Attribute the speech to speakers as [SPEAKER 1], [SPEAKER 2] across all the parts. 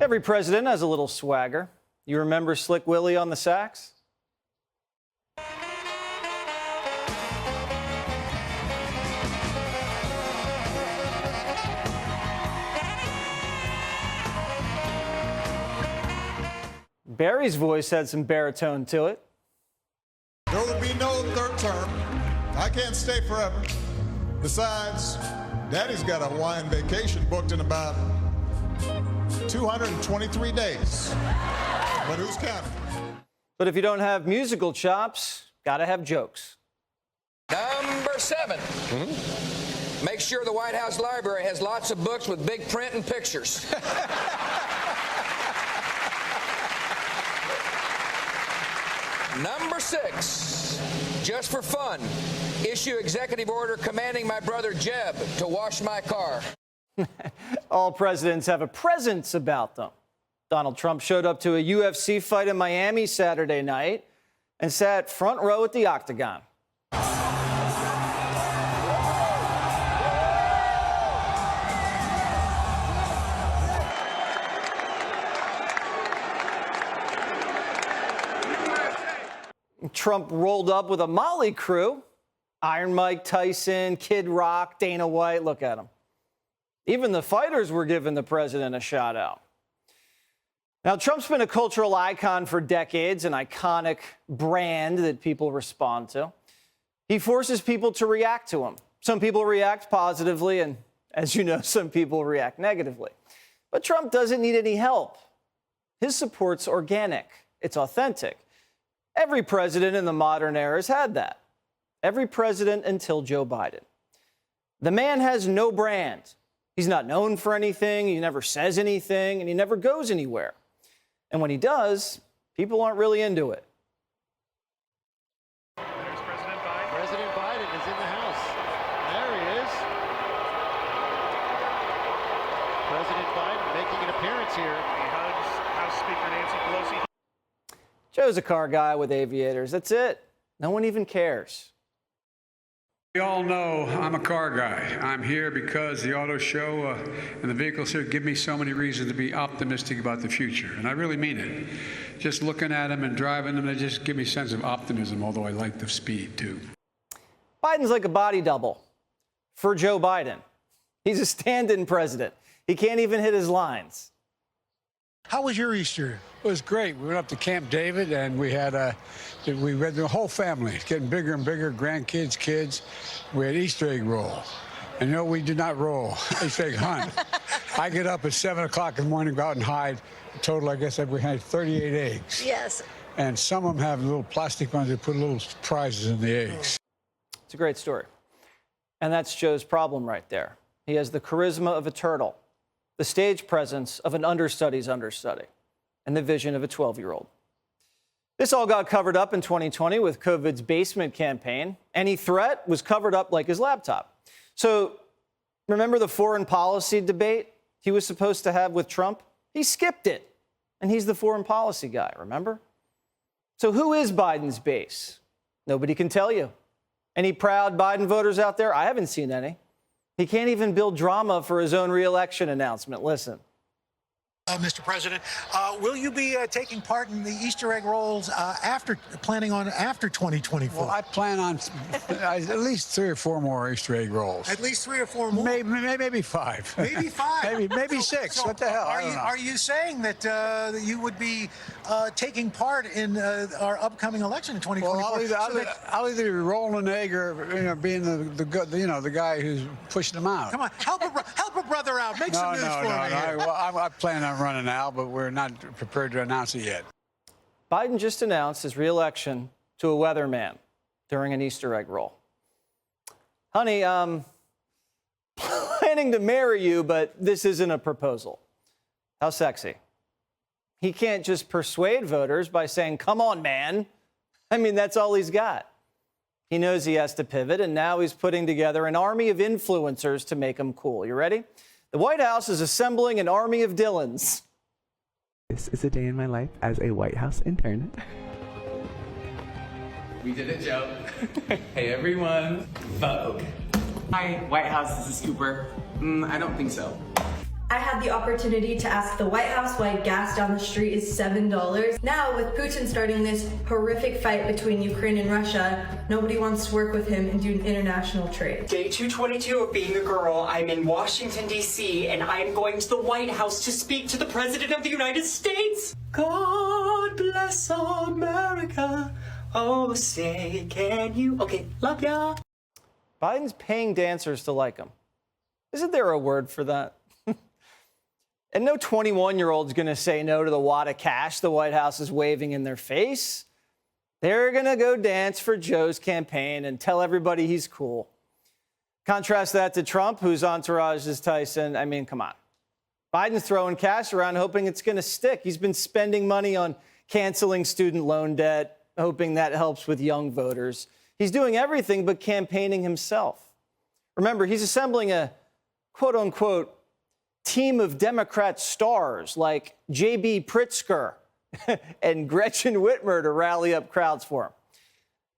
[SPEAKER 1] Every president has a little swagger. You remember Slick Willie on the sax? Barry's voice had some baritone to it.
[SPEAKER 2] There will be no third term. I can't stay forever. Besides, Daddy's got a Hawaiian vacation booked in about 223 days. But who's counting?
[SPEAKER 1] But if you don't have musical chops, gotta have jokes.
[SPEAKER 3] Number 7. Make sure the White House Library has lots of books with big print and pictures. Number 6, just for fun, issue executive order commanding my brother Jeb to wash my car.
[SPEAKER 1] All presidents have a presence about them. Donald Trump showed up to a UFC fight in Miami Saturday night and sat front row at the octagon. Trump rolled up with a motley crew. Iron Mike Tyson, Kid Rock, Dana White, look at him. Even the fighters were giving the president a shout out. Now, Trump's been a cultural icon for decades, an iconic brand that people respond to. He forces people to react to him. Some people react positively, and as you know, some people react negatively. But Trump doesn't need any help. His support's organic. It's authentic. Every president in the modern era has had that. Every president until Joe Biden. The man has no brand. He's not known for anything, he never says anything, and he never goes anywhere. And when he does, people aren't really into it.
[SPEAKER 4] There's President Biden. President Biden is in the house. There he is. President Biden making an appearance here. He hugs House Speaker Nancy Pelosi.
[SPEAKER 1] Joe's a car guy with aviators. That's it. No one even cares.
[SPEAKER 5] We all know I'm a car guy. I'm here because the auto show and the vehicles here give me so many reasons to be optimistic about the future. And I really mean it. Just looking at them and driving them, they just give me a sense of optimism, although I like the speed, too.
[SPEAKER 1] Biden's like a body double for Joe Biden. He's a stand-in president. He can't even hit his lines.
[SPEAKER 6] How was your Easter?
[SPEAKER 7] It was great. We went up to Camp David, and we had the whole family. It's getting bigger and bigger, grandkids, kids. We had Easter egg roll. And no, we did not roll. Easter egg hunt. I get up at 7 o'clock in the morning, go out and hide. Total, I guess we had 38 eggs.
[SPEAKER 8] Yes.
[SPEAKER 7] And some of them have little plastic ones that put little prizes in the eggs.
[SPEAKER 1] It's a great story. And that's Joe's problem right there. He has the charisma of a turtle, the stage presence of an understudy's understudy, and the vision of a 12-year-old. This all got covered up in 2020 with COVID's basement campaign. Any threat was covered up like his laptop. So remember the foreign policy debate he was supposed to have with Trump? He skipped it, and he's the foreign policy guy, remember? So who is Biden's base? Nobody can tell you. Any proud Biden voters out there? I haven't seen any. He can't even build drama for his own re-election announcement. Listen.
[SPEAKER 6] Mr. President, will you be taking part in the Easter egg rolls planning on after 2024?
[SPEAKER 7] Well, I plan on at least 3 or 4 more Easter egg rolls.
[SPEAKER 6] At least 3 or 4 more?
[SPEAKER 7] Maybe 5.
[SPEAKER 6] Maybe 5?
[SPEAKER 7] maybe 6. What the hell?
[SPEAKER 6] Are you saying that you would be taking part in our upcoming election in 2024?
[SPEAKER 7] Well, I'll either be rolling an egg or being the guy who's pushing them out.
[SPEAKER 6] Come on, help a brother out. Make some news for me.
[SPEAKER 7] Well, I plan on running out, but we're not prepared to announce it yet.
[SPEAKER 1] Biden just announced his re-election to a weatherman during an Easter egg roll. Honey, I'm planning to marry you, but this isn't a proposal. How sexy. He can't just persuade voters by saying, come on, man. I mean, that's all he's got. He knows he has to pivot, and now he's putting together an army of influencers to make him cool. You ready? The White House is assembling an army of Dylans.
[SPEAKER 9] This is a day in my life as a White House intern.
[SPEAKER 10] We did it, Joe. Hey, everyone. Vogue. Hi, White House. This is Cooper. I don't think so.
[SPEAKER 8] I had the opportunity to ask the White House why gas down the street is $7. Now, with Putin starting this horrific fight between Ukraine and Russia, nobody wants to work with him and do international trade.
[SPEAKER 11] Day 222 of being a girl, I'm in Washington, D.C., and I'm going to the White House to speak to the President of the United States. God bless America. Oh, say, can you? Okay, love ya.
[SPEAKER 1] Biden's paying dancers to like him. Isn't there a word for that? And no 21-year-old's going to say no to the wad of cash the White House is waving in their face. They're going to go dance for Joe's campaign and tell everybody he's cool. Contrast that to Trump, whose entourage is Tyson. I mean, come on. Biden's throwing cash around hoping it's going to stick. He's been spending money on canceling student loan debt, hoping that helps with young voters. He's doing everything but campaigning himself. Remember, he's assembling a quote-unquote team of Democrat stars like J.B. Pritzker and Gretchen Whitmer to rally up crowds for him.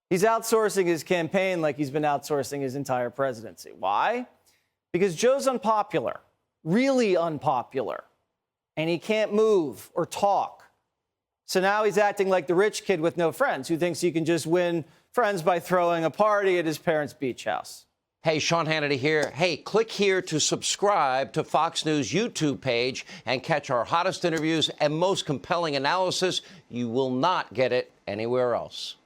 [SPEAKER 1] He's outsourcing his campaign like he's been outsourcing his entire presidency. Why? Because Joe's unpopular, really unpopular, and he can't move or talk. So now he's acting like the rich kid with no friends who thinks he can just win friends by throwing a party at his parents' beach house.
[SPEAKER 12] Hey, Sean Hannity here. Hey, click here to subscribe to Fox News YouTube page and catch our hottest interviews and most compelling analysis. You will not get it anywhere else.